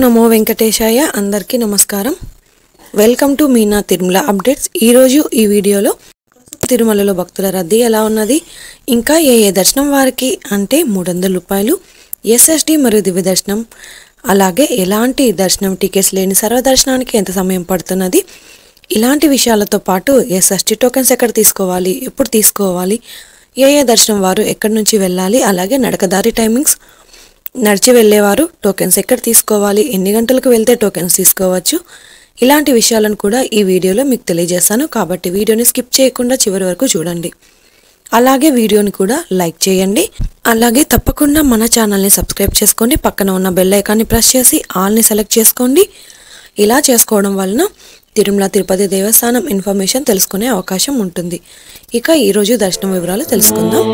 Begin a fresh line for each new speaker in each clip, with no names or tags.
నమో వెంకటేశాయ అందరికీ నమస్కారం. Welcome to Meena Tirumala updates. ఈరోజు ఈ వీడియోలో తిరుమలలో భక్తుల రద్దీ ఎలా ఉన్నది, ఇంకా ఏ దర్శనం వారికి అంటే 300 రూపాయలు ఎస్ఎస్డి మరియు దివ్య దర్శనం, అలాగే ఎలాంటి దర్శనం టికెట్స్ లేని సర్వదర్శనానికి ఎంత సమయం పడుతున్నది, ఇలాంటి విషయాలతో పాటు ఎస్ఎస్డి టోకెన్స్ ఎక్కడ తీసుకోవాలి, ఎప్పుడు తీసుకోవాలి, ఏ దర్శనం వారు ఎక్కడి నుంచి వెళ్ళాలి, అలాగే నడకదారి టైమింగ్స్, నడిచి వెళ్ళేవారు టోకెన్స్ ఎక్కడ తీసుకోవాలి, ఎన్ని గంటలకు వెళ్తే టోకెన్స్ తీసుకోవచ్చు, ఇలాంటి విషయాలను కూడా ఈ వీడియోలో మీకు తెలియజేస్తాను. కాబట్టి వీడియోని స్కిప్ చేయకుండా చివరి వరకు చూడండి. అలాగే వీడియోని కూడా లైక్ చేయండి. అలాగే తప్పకుండా మన ఛానల్ని సబ్స్క్రైబ్ చేసుకోండి. పక్కన ఉన్న బెల్ ఐకాన్ని ప్రెస్ చేసి ఆల్ని సెలెక్ట్ చేసుకోండి. ఇలా చేసుకోవడం వలన తిరుమల తిరుపతి దేవస్థానం ఇన్ఫర్మేషన్ తెలుసుకునే అవకాశం ఉంటుంది. ఇక ఈరోజు దర్శనం వివరాలు తెలుసుకుందాం.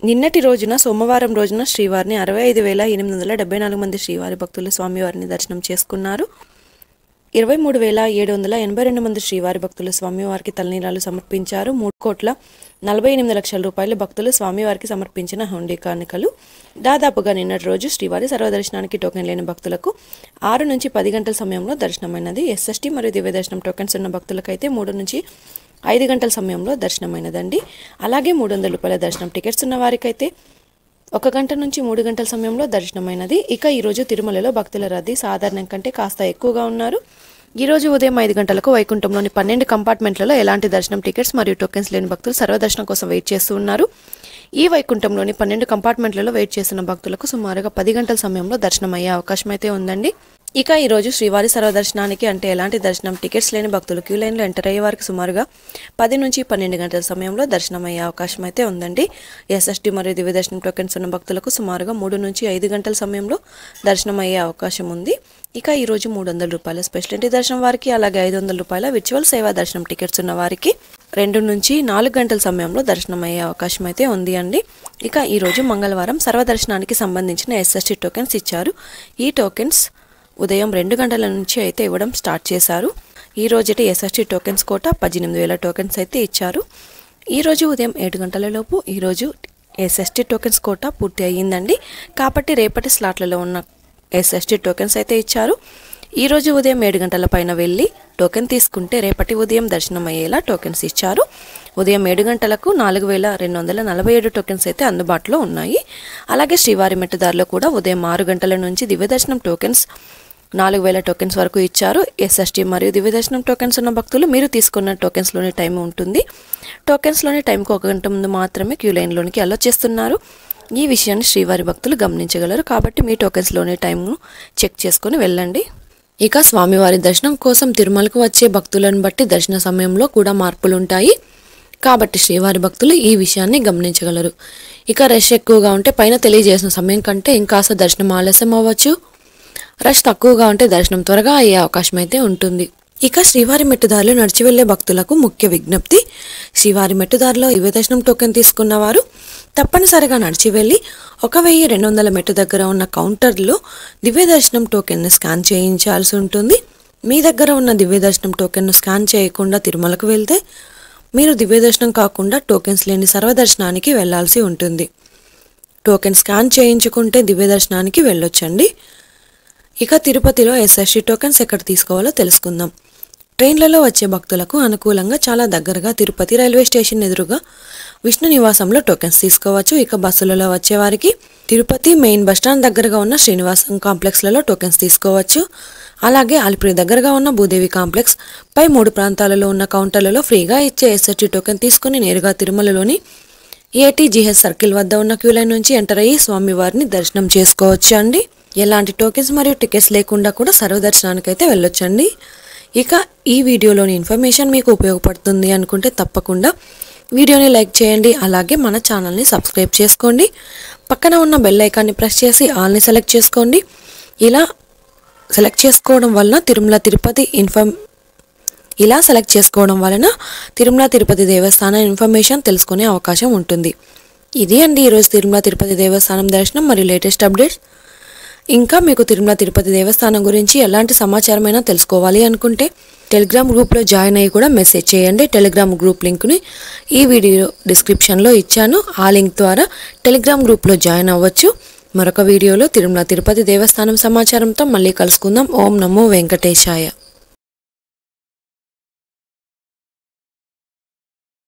నిన్నటి రోజున సోమవారం రోజున శ్రీవారిని 65,874 మంది శ్రీవారి భక్తులు స్వామివారిని దర్శనం చేసుకున్నారు. 23,782 మంది శ్రీవారి భక్తులు స్వామివారికి తలనీలాలు సమర్పించారు. 3,48,00,000 రూపాయల భక్తులు స్వామివారికి సమర్పించిన హుండీ కానుకలు. దాదాపుగా నిన్నటి రోజు శ్రీవారి సర్వదర్శనానికి టోకెన్ లేని భక్తులకు 6 నుంచి 10 గంటల సమయంలో దర్శనమైనది. ఎస్ఎస్టీ మరియు దివ్య దర్శనం టోకెన్స్ ఉన్న భక్తులకైతే 3 నుంచి 5 గంటల సమయంలో దర్శనమైనదండి. అలాగే 300 రూపాయల దర్శనం టికెట్స్ ఉన్న వారికైతే 1 గంట నుంచి 3 గంటల సమయంలో దర్శనమైనది. ఇక ఈరోజు తిరుమలలో భక్తుల రద్దీ సాధారణం కంటే కాస్త ఎక్కువగా ఉన్నారు. ఈరోజు ఉదయం 5 గంటలకు వైకుంఠంలోని 12 కంపార్ట్మెంట్లలో ఎలాంటి దర్శనం టికెట్స్ మరియు టోకెన్స్ లేని భక్తులు సర్వదర్శనం కోసం వెయిట్ చేస్తూ ఉన్నారు. ఈ వైకుంఠంలోని 12 కంపార్ట్మెంట్లలో వెయిట్ చేస్తున్న భక్తులకు సుమారుగా 10 గంటల సమయంలో దర్శనం అయ్యే అవకాశం అయితే ఉందండి. ఇక ఈరోజు శ్రీవారి సర్వదర్శనానికి అంటే ఎలాంటి దర్శనం టికెట్స్ లేని భక్తులు క్యూ లైన్లో ఎంటర్ అయ్యే వారికి సుమారుగా 10 నుంచి 12 గంటల సమయంలో దర్శనం అయ్యే అవకాశం అయితే ఉందండి. ఎస్ఎస్టీ మరియు దివ్య దర్శనం టోకెన్స్ ఉన్న భక్తులకు సుమారుగా 3 నుంచి 5 గంటల సమయంలో దర్శనం అయ్యే అవకాశం ఉంది. ఇక ఈరోజు 300 రూపాయల స్పెషల్ ఎంట్రీ దర్శనం వారికి, అలాగే 500 రూపాయల విర్చువల్ సేవా దర్శనం టికెట్స్ ఉన్న వారికి 2 నుంచి 4 గంటల సమయంలో దర్శనం అయ్యే అవకాశం అయితే ఉంది అండి. ఇక ఈరోజు మంగళవారం సర్వదర్శనానికి సంబంధించిన ఎస్ఎస్టీ టోకెన్స్ ఇచ్చారు. ఈ టోకెన్స్ ఉదయం 2 గంటల నుంచి అయితే ఇవ్వడం స్టార్ట్ చేశారు. ఈ రోజుటి ఎస్ఎస్టీ టోకెన్స్ కోట 18,000 టోకెన్స్ అయితే ఇచ్చారు. ఈరోజు ఉదయం 7 గంటల లోపు ఈరోజు ఎస్ఎస్టీ టోకెన్స్ కోట పూర్తి అయ్యిందండి. కాబట్టి రేపటి స్లాట్లలో ఉన్న ఎస్ఎస్టీ టోకెన్స్ అయితే ఇచ్చారు. ఈరోజు ఉదయం 7 గంటల పైన వెళ్ళి టోకెన్ తీసుకుంటే రేపటి ఉదయం దర్శనం అయ్యేలా టోకెన్స్ ఇచ్చారు. ఉదయం 7 గంటలకు 4,247 టోకెన్స్ అయితే అందుబాటులో ఉన్నాయి. అలాగే శ్రీవారి మెట్టుదారిలో కూడా ఉదయం 6 గంటల నుంచి దివ్య దర్శనం టోకెన్స్ 4,000 టోకెన్స్ వరకు ఇచ్చారు. ఎస్ఎస్టీ మరియు దివ్య దర్శనం టోకెన్స్ ఉన్న భక్తులు మీరు తీసుకున్న టోకెన్స్లోని టైం ఉంటుంది. టోకెన్స్లోని టైంకు 1 గంట ముందు మాత్రమే క్యూ లైన్లోనికి అలో చేస్తున్నారు. ఈ విషయాన్ని శ్రీవారి భక్తులు గమనించగలరు. కాబట్టి మీ టోకెన్స్లోని టైంను చెక్ చేసుకొని వెళ్ళండి. ఇక స్వామివారి దర్శనం కోసం తిరుమలకు వచ్చే భక్తులను బట్టి దర్శన సమయంలో కూడా మార్పులు ఉంటాయి. కాబట్టి శ్రీవారి భక్తులు ఈ విషయాన్ని గమనించగలరు. ఇక రష్ ఎక్కువగా ఉంటే పైన తెలియజేసిన సమయం కంటే ఇంకాస్త దర్శనం ఆలస్యం అవ్వచ్చు. రష్ తక్కువగా ఉంటే దర్శనం త్వరగా అయ్యే అవకాశం అయితే ఉంటుంది. ఇక శ్రీవారి మెట్టుదారిలో నడిచి వెళ్లే భక్తులకు ముఖ్య విజ్ఞప్తి. శ్రీవారి మెట్టుదారిలో దివ్య దర్శనం టోకెన్ తీసుకున్నవారు తప్పనిసరిగా నడిచి వెళ్ళి 1,200 మెట్టు దగ్గర ఉన్న కౌంటర్లో దివ్య దర్శనం టోకెన్ను స్కాన్ చేయించాల్సి ఉంటుంది. మీ దగ్గర ఉన్న దివ్య దర్శనం టోకెన్ను స్కాన్ చేయకుండా తిరుమలకు వెళ్తే మీరు దివ్య దర్శనం కాకుండా టోకెన్స్ లేని సర్వదర్శనానికి వెళ్లాల్సి ఉంటుంది. టోకెన్ స్కాన్ చేయించుకుంటే దివ్య దర్శనానికి వెళ్ళొచ్చండి. ఇక తిరుపతిలో ఎస్ఎస్టీ టోకెన్స్ ఎక్కడ తీసుకోవాలో తెలుసుకుందాం. ట్రైన్లలో వచ్చే భక్తులకు అనుకూలంగా చాలా దగ్గరగా తిరుపతి రైల్వే స్టేషన్ ఎదురుగా విష్ణు నివాసంలో టోకెన్స్ తీసుకోవచ్చు. ఇక బస్సులలో వచ్చేవారికి తిరుపతి మెయిన్ బస్టాండ్ దగ్గరగా ఉన్న శ్రీనివాసం కాంప్లెక్స్లలో టోకెన్స్ తీసుకోవచ్చు. అలాగే అలిపిరి దగ్గరగా ఉన్న భూదేవి కాంప్లెక్స్ పై 3 ప్రాంతాలలో ఉన్న కౌంటర్లలో ఫ్రీగా ఇచ్చే ఎస్ఎస్టీ టోకెన్ తీసుకుని నేరుగా తిరుమలలోని ఏటీజీహెచ్ సర్కిల్ వద్ద ఉన్న క్యూ లైన్ నుంచి ఎంటర్ అయ్యి స్వామివారిని దర్శనం చేసుకోవచ్చు అండి. ఎలాంటి టోకెన్స్ మరియు టికెట్స్ లేకుండా కూడా సర్వదర్శనానికి అయితే వెళ్ళొచ్చండి. ఇక ఈ వీడియోలోని ఇన్ఫర్మేషన్ మీకు ఉపయోగపడుతుంది అనుకుంటే తప్పకుండా వీడియోని లైక్ చేయండి. అలాగే మన ఛానల్ని సబ్స్క్రైబ్ చేసుకోండి. పక్కన ఉన్న బెల్ ఐకాన్ని ప్రెస్ చేసి ఆల్ని సెలెక్ట్ చేసుకోండి. ఇలా సెలెక్ట్ చేసుకోవడం వలన తిరుమల తిరుపతి దేవస్థానం ఇన్ఫర్మేషన్ తెలుసుకునే అవకాశం ఉంటుంది. ఇది అండి ఈరోజు తిరుమల తిరుపతి దేవస్థానం దర్శనం మరియు లేటెస్ట్ అప్డేట్స్. ఇంకా మీకు తిరుమల తిరుపతి దేవస్థానం గురించి ఎలాంటి సమాచారమైనా తెలుసుకోవాలి అనుకుంటే టెలిగ్రామ్ గ్రూప్లో జాయిన్ అయ్యి కూడా మెసేజ్ చేయండి. టెలిగ్రామ్ గ్రూప్ లింక్ని ఈ వీడియో డిస్క్రిప్షన్లో ఇచ్చాను. ఆ లింక్ ద్వారా టెలిగ్రామ్ గ్రూప్లో జాయిన్ అవ్వచ్చు. మరొక వీడియోలో తిరుమల తిరుపతి దేవస్థానం సమాచారంతో మళ్ళీ కలుసుకుందాం. ఓం నమో వెంకటేశాయ.